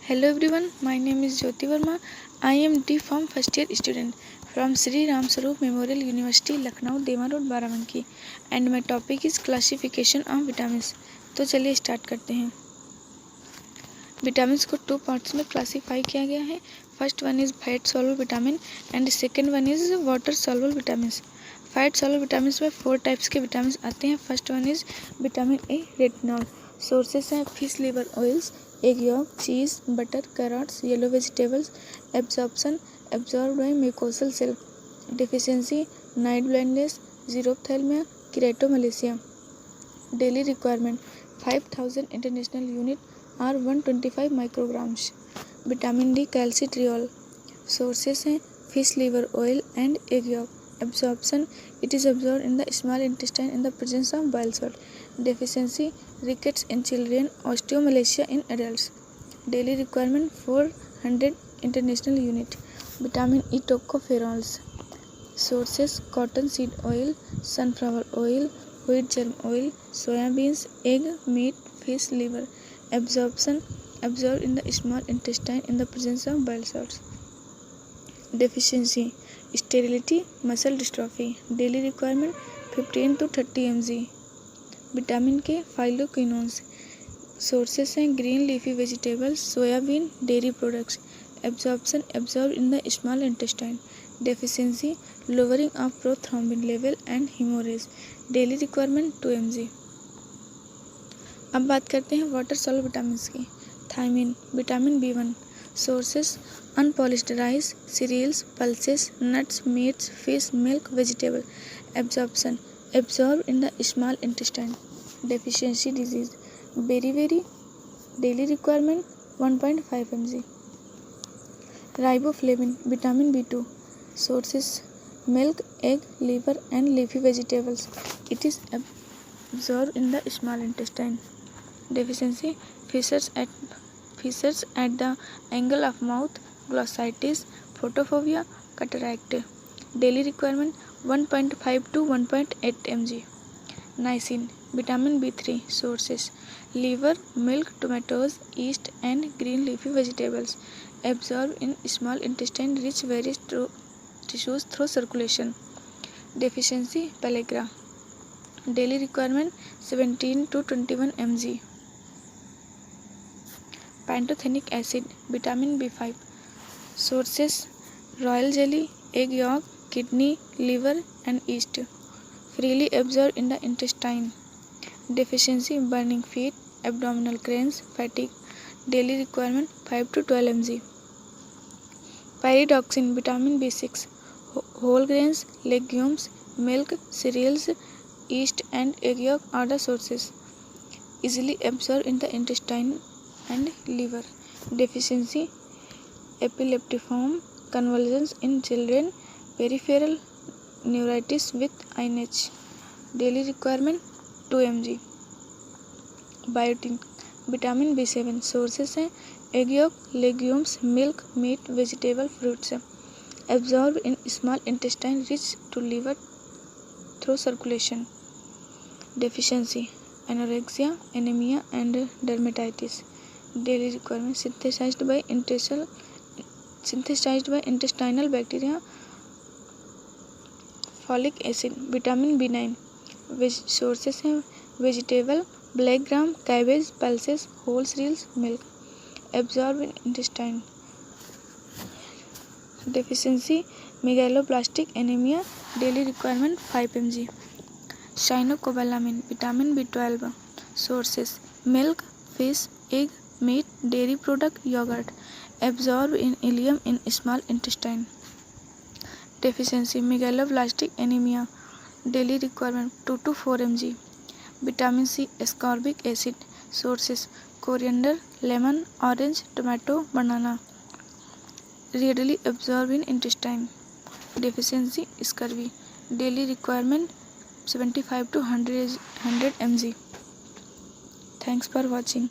Hello everyone, my name is Jyoti Verma. I am D Farm first year student from Sri Ram Sarup Memorial University, Lucknow, Dewan Road, Barabanki, and my topic is classification of vitamins. तो चलिए start करते हैं। Vitamins को two parts में classify किया गया है। First one is fat soluble vitamin and second one is water soluble vitamins. Fat soluble vitamins में 4 टाइप्स के विटामिन्स आते हैं। First one is vitamin A retinol. Sources हैं fish liver oils, egg yolk, cheese, butter, carrots, yellow vegetables. Absorption absorb by mucosal cell. Deficiency night blindness, xerophthalmia, keratomalacia. Daily requirement 5000 international unit और 125 micrograms. Vitamin D calcitriol. Sources हैं fish liver oil and egg yolk. Absorption it is absorbed in the small intestine in the presence of bile salt. Deficiency rickets in children, osteomalacia in adults. Daily requirement 400 international unit. Vitamin E tocopherols. Sources cotton seed oil, sunflower oil, wheat germ oil, soya beans, egg, meat, fish liver. Absorption absorbed in the small intestine in the presence of bile salts. Deficiency sterility, muscle dystrophy. Daily requirement 15 to 30 mg. Vitamin K phylloquinones. Sources हैं green leafy vegetables, soybean, dairy products. Absorption absorb in the small intestine. Deficiency lowering of prothrombin level and haemorrhage. Daily requirement 2 mg। अब बात करते हैं water soluble vitamins की। Thiamine vitamin B1। Sources unpolished rice, cereals, pulses, nuts, meats, fish, milk, vegetable. Absorption absorb in the small intestine. Deficiency disease beriberi. Daily requirement 1.5 mg। Riboflavin vitamin B2। Sources milk, egg, liver and leafy vegetables. It is absorbed in the small intestine. Deficiency fissures at the angle of mouth, glossitis, photophobia, cataract. Daily requirement 1.5 to 1.8 mg. Niacin vitamin B3. Sources liver, milk, tomatoes, yeast and green leafy vegetables. Absorbed in small intestine, reach various tissues through circulation. Deficiency pellagra. Daily requirement 17 to 21 mg. Pantothenic acid vitamin B5. Sources royal jelly, egg yolk, kidney, liver and yeast. Freely absorbed in the intestine. Deficiency burning feet, abdominal cramps, fatigue. Daily requirement 5 to 12 mg. Pyridoxine vitamin B6. Whole grains, legumes, milk, cereals, yeast and egg yolk are the sources. Easily absorbed in the intestine and liver. Deficiency epileptiform convulsions in children, peripheral neuritis with INH. Daily requirement 2 mg. Biotin vitamin B7. Sources हैं egg yolk, legumes, milk, meat, vegetable, fruits. Absorbed in small intestine, reach to liver through circulation. Deficiency anorexia, anemia and dermatitis. Daily requirement synthesized by intestinal bacteria. Folic acid vitamin B9. Sources हैं vegetable, black gram, cabbage, pulses, whole cereals, milk. Absorbed in intestine. Deficiency megaloblastic anemia. Daily requirement 5 mg. Cyanocobalamin vitamin B12. Sources milk, fish, egg, meat, dairy product, yogurt. Absorbed in ileum in small intestine. Deficiency megaloblastic anemia. Daily requirement 2 to 4 mg. Vitamin C ascorbic acid. Sources coriander, lemon, orange, tomato, banana. Readily absorbed in intestine. Deficiency scurvy. Daily requirement 75 to 100 mg. Thanks for watching.